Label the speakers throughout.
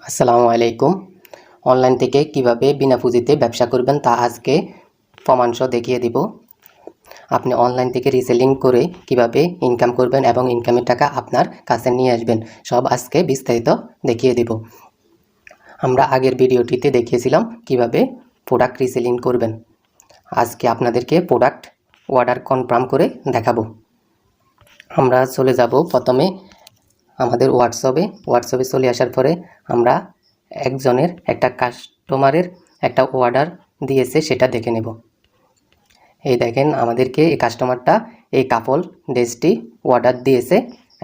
Speaker 1: আসসালামু আলাইকুম। অনলাইন থেকে কিভাবে বিনা পুঁজিতে ব্যবসা করবেন তা আজকে প্রমাণসহ দেখিয়ে দিব। আপনি অনলাইন থেকে রিসেলিং করে কিভাবে ইনকাম করবেন এবং ইনকামের টাকা আপনার কাছে নিয়ে আসবেন, সব আজকে বিস্তারিত দেখিয়ে দিব। আমরা আগের ভিডিওটিতে দেখিয়েছিলাম কিভাবে প্রোডাক্ট রিসেলিং করবেন। আজকে আপনাদেরকে প্রোডাক্ট অর্ডার কনফার্ম করে দেখাবো। আমরা চলে যাব প্রথমে আমাদের হোয়াটসঅ্যাপে চলে আসার পরে আমরা একজনের একটা কাস্টমারের একটা অর্ডার দিয়েছে সেটা দেখে নেব। এই দেখেন আমাদেরকে এই কাস্টমারটা এই কাপল ড্রেসটি অর্ডার দিয়েছে।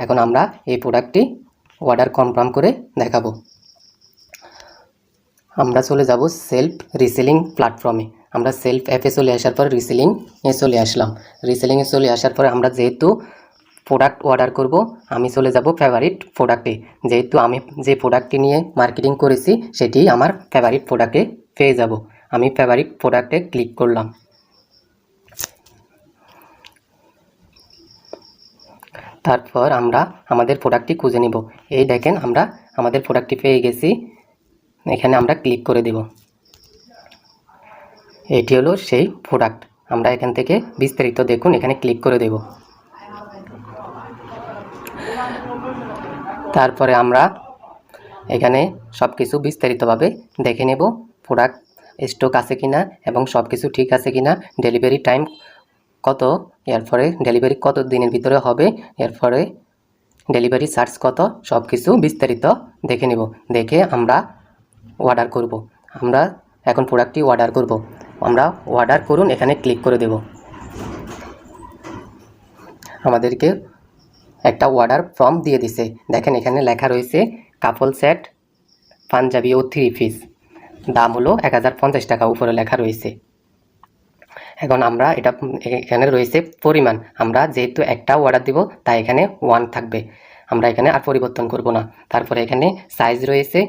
Speaker 1: এখন আমরা এই প্রোডাক্টটি অর্ডার কনফার্ম করে দেখাবো। আমরা চলে যাব সেলফ রিসেলিং প্ল্যাটফর্মে। আমরা সেলফ অ্যাপে চলে আসার পর রিসেলিংয়ে চলে আসলাম। রিসেলিংয়ে চলে আসার পরে আমরা যেহেতু প্রোডাক্ট অর্ডার করব, আমি চলে যাব ফেভারিট প্রোডাক্টে। যেহেতু আমি যে প্রোডাক্টটি নিয়ে মার্কেটিং করেছি সেটি আমার ফেভারিট প্রোডাক্টে পেয়ে যাব। আমি ফেভারিট প্রোডাক্টে ক্লিক করলাম। তারপর আমরা আমাদের প্রোডাক্টটি খুঁজে নিব। এই দেখেন আমরা আমাদের প্রোডাক্টটি পেয়ে গেছি। এখানে আমরা ক্লিক করে দেব। এটি হলো সেই প্রোডাক্ট। আমরা এখান থেকে বিস্তারিত দেখুন, এখানে ক্লিক করে দেব। তারপরে আমরা এখানে সব কিছু বিস্তারিতভাবে দেখে নেব। প্রোডাক্ট স্টক আছে কিনা এবং সব কিছু ঠিক আছে কিনা, ডেলিভারি টাইম কত, এরপরে ডেলিভারি কত দিনের ভিতরে হবে, এরপরে ডেলিভারি চার্জ কত, সব কিছু বিস্তারিত দেখে নেব। দেখে আমরা অর্ডার করব। আমরা এখন প্রোডাক্টটি অর্ডার করব। আমরা অর্ডার করুন এখানে ক্লিক করে দেব। আমাদেরকে একটা অর্ডার ফর্ম দিয়ে দিছে। দেখেন এখানে লেখা রয়েছে কাপল সেট পাঞ্জাবি ও 3 পিস, দাম হলো 1050 টাকা উপরে লেখা রয়েছে। এখন আমরা এখানে রয়েছে পরিমাণ। আমরা যেহেতু একটা অর্ডার দিব তাই এখানে 1 থাকবে। আমরা এখানে আর পরিবর্তন করব না। তারপরে এখানে সাইজ রয়েছে,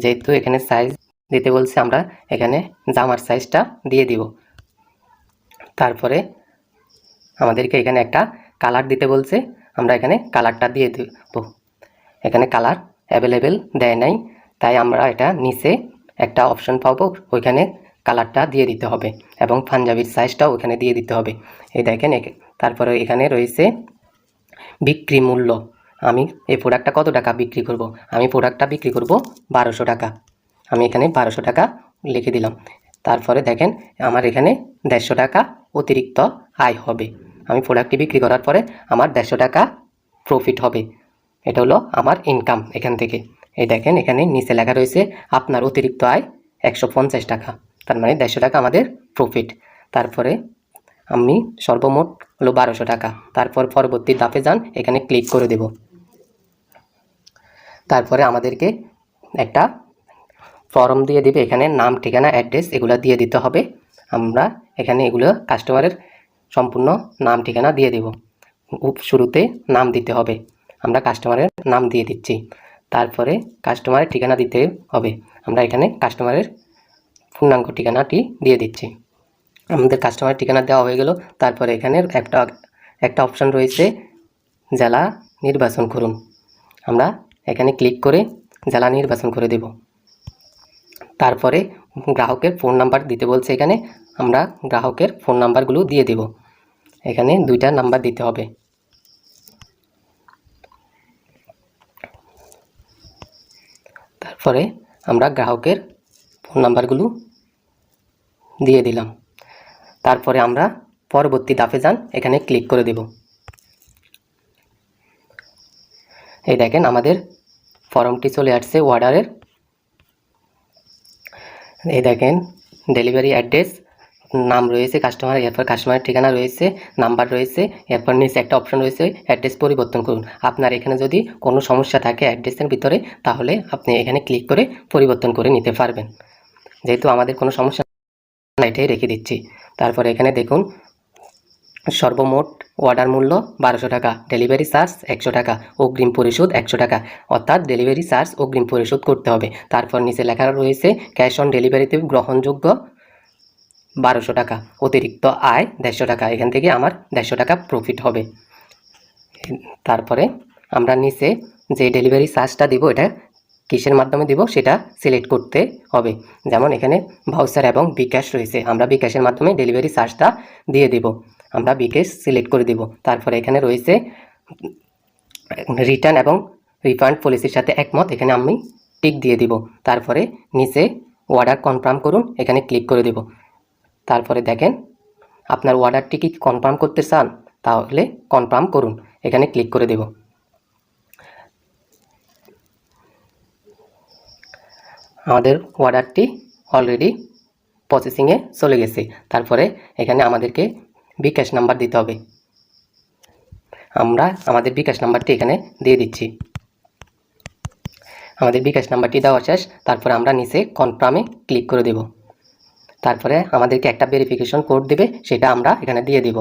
Speaker 1: যেহেতু এখানে সাইজ দিতে বলছে আমরা এখানে জামার সাইজটা দিয়ে দিব। তারপরে আমাদেরকে এখানে একটা কালার দিতে বলছে, আমরা এখানে কালারটা দিয়ে দেব। এখানে কালার অ্যাভেলেবেল দেয় নাই, তাই আমরা এটা নিচে একটা অপশন পাবো, ওইখানে কালারটা দিয়ে দিতে হবে এবং পাঞ্জাবির সাইজটাও ওখানে দিয়ে দিতে হবে। এই দেখেন তারপরে এখানে রয়েছে বিক্রি মূল্য। আমি এই প্রোডাক্টটা কত টাকা বিক্রি করব, আমি প্রোডাক্টটা বিক্রি করব 1200 টাকা। আমি এখানে 1200 টাকা লিখে দিলাম। তারপরে দেখেন আমার এখানে 150 টাকা অতিরিক্ত আয় হবে। আমি প্রোডাক্টটি বিক্রি করার পরে আমার 150 টাকা প্রফিট হবে। এটা হলো আমার ইনকাম এখান থেকে। এই দেখেন এখানে নিচে লেখা রয়েছে আপনার অতিরিক্ত আয় 150 টাকা, তার মানে 150 টাকা আমাদের প্রফিট। তারপরে আমি সর্বমোট হলো 1200 টাকা। তারপর পরবর্তী ধাপে যান, এখানে ক্লিক করে দেব। তারপরে আমাদেরকে একটা ফর্ম দিয়ে দিবে, এখানে নাম, ঠিকানা, অ্যাড্রেস এগুলো দিয়ে দিতে হবে। আমরা এখানে এগুলো কাস্টমারের সম্পূর্ণ নাম ঠিকানা দিয়ে দেব। শুরুতে নাম দিতে হবে, আমরা কাস্টমারের নাম দিয়ে দিচ্ছি। তারপরে কাস্টমারের ঠিকানা দিতে হবে, আমরা এখানে কাস্টমারের পূর্ণাঙ্গ ঠিকানাটি দিয়ে দিচ্ছি। আমাদের কাস্টমারের ঠিকানা দেওয়া হয়ে গেল। তারপরে এখানে একটা অপশন রয়েছে জেলা নির্বাচন করুন। আমরা এখানে ক্লিক করে জেলা নির্বাচন করে দেব। তারপরে গ্রাহকের ফোন নাম্বার দিতে বলছে, এখানে আমরা গ্রাহকের ফোন নাম্বারগুলো দিয়ে দেব। এখানে 2টা নাম্বার দিতে হবে। তারপরে আমরা গ্রাহকের ফোন নাম্বারগুলো দিয়ে দিলাম। তারপরে আমরা পরবর্তী ধাপে যান, এখানে ক্লিক করে দেব। এই দেখেন আমাদের ফর্মটি চলে আসছে অর্ডারের। এই দেখেন ডেলিভারি অ্যাড্রেস, নাম রয়েছে কাস্টমার, এরপর কাস্টমারের ঠিকানা রয়েছে, নাম্বার রয়েছে, এরপর নিচে একটা অপশন রয়েছে অ্যাড্রেস পরিবর্তন করুন। আপনার এখানে যদি কোনো সমস্যা থাকে অ্যাড্রেসের ভিতরে, তাহলে আপনি এখানে ক্লিক করে পরিবর্তন করে নিতে পারবেন। যেহেতু আমাদের কোনো সমস্যা না, এটাই রেখে দিচ্ছি। তারপরে এখানে দেখুন সর্বমোট অর্ডার মূল্য 1200 টাকা, ডেলিভারি চার্জ 100 টাকা, অগ্রিম পরিশোধ 100 টাকা, অর্থাৎ ডেলিভারি চার্জ অগ্রিম পরিশোধ করতে হবে। তারপর নিচে লেখা রয়েছে ক্যাশ অন ডেলিভারিতে গ্রহণযোগ্য 1200 টাকা, অতিরিক্ত আয় 150 টাকা, এখান থেকে আমার 150 টাকা প্রফিট হবে। তারপরে আমরা নিচে যে ডেলিভারি চার্জটা দিব এটা কিসের মাধ্যমে দিব সেটা সিলেক্ট করতে হবে। যেমন এখানে ভাউচার এবং বিকাশ রয়েছে, আমরা বিকাশের মাধ্যমে ডেলিভারি চার্জটা দিয়ে দেব। আমরা বিকাশ সিলেক্ট করে দেব। তারপরে এখানে রয়েছে রিটার্ন এবং রিফান্ড পলিসির সাথে একমত, এখানে আমি টিক দিয়ে দিব। তারপরে নিচে অর্ডার কনফার্ম করুন, এখানে ক্লিক করে দেব। তারপরে দেখেন আপনার অর্ডারটি কি কনফার্ম করতে চান, তাহলে কনফার্ম করুন, এখানে ক্লিক করে দেব। আমাদের অর্ডারটি অলরেডি প্রসেসিংয়ে চলে গেছে। তারপরে এখানে আমাদেরকে বিকাশ নাম্বার দিতে হবে। আমরা আমাদের বিকাশ নাম্বারটি এখানে দিয়ে দিচ্ছি। আমাদের বিকাশ নাম্বারটি দেওয়া শেষ। তারপরে আমরা নিচে কনফার্মে ক্লিক করে দেব। তারপরে আমাদেরকে একটা ভেরিফিকেশন কোড দেবে, সেটা আমরা এখানে দিয়ে দেব।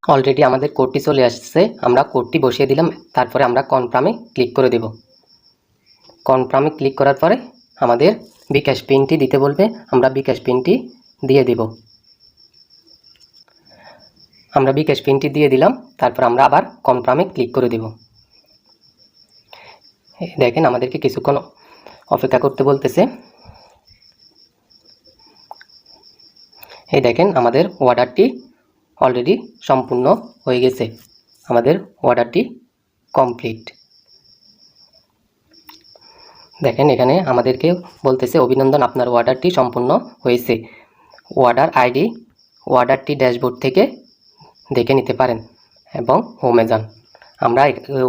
Speaker 1: অলরেডি আমাদের কোডটি চলে আসছে, আমরা কোডটি বসিয়ে দিলাম। তারপরে আমরা কনফার্মে ক্লিক করে দেব। কনফার্মে ক্লিক করার পরে আমাদের বিকাশ পিনটি দিতে বলবে, আমরা বিকাশ পিনটি দিয়ে দেব। আমরা বিকাশ পিনটি দিয়ে দিলাম। তারপর আমরা আবার কনফার্মে ক্লিক করে দেব। দেখেন আমাদেরকে কিছুক্ষণ অপেক্ষা করতে বলতেছে। এই দেখেন আমাদের অর্ডারটি অলরেডি সম্পূর্ণ হয়ে গেছে, আমাদের অর্ডারটি কমপ্লিট। দেখেন এখানে আমাদেরকে বলতেছে অভিনন্দন, আপনার অর্ডারটি সম্পূর্ণ হয়েছে। অর্ডার আইডি অর্ডারটি ড্যাশবোর্ড থেকে দেখে নিতে পারেন এবং হোমে যান। আমরা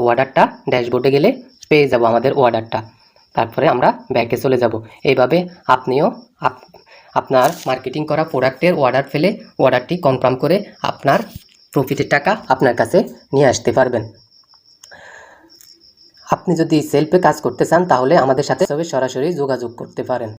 Speaker 1: অর্ডারটা ড্যাশবোর্ডে গেলে পেয়ে যাব আমাদের অর্ডারটা। তারপরে আমরা ব্যাকে চলে যাব। এইভাবে আপনিও আপনার মার্কেটিং করা প্রোডাক্টের অর্ডার ফেলে অর্ডারটি কনফার্ম করে আপনার প্রফিটের টাকা আপনার কাছে নিয়ে আসতে পারবেন। আপনি যদি সেলফে কাজ করতে চান তাহলে আমাদের সাথে সরাসরি যোগাযোগ করতে পারেন।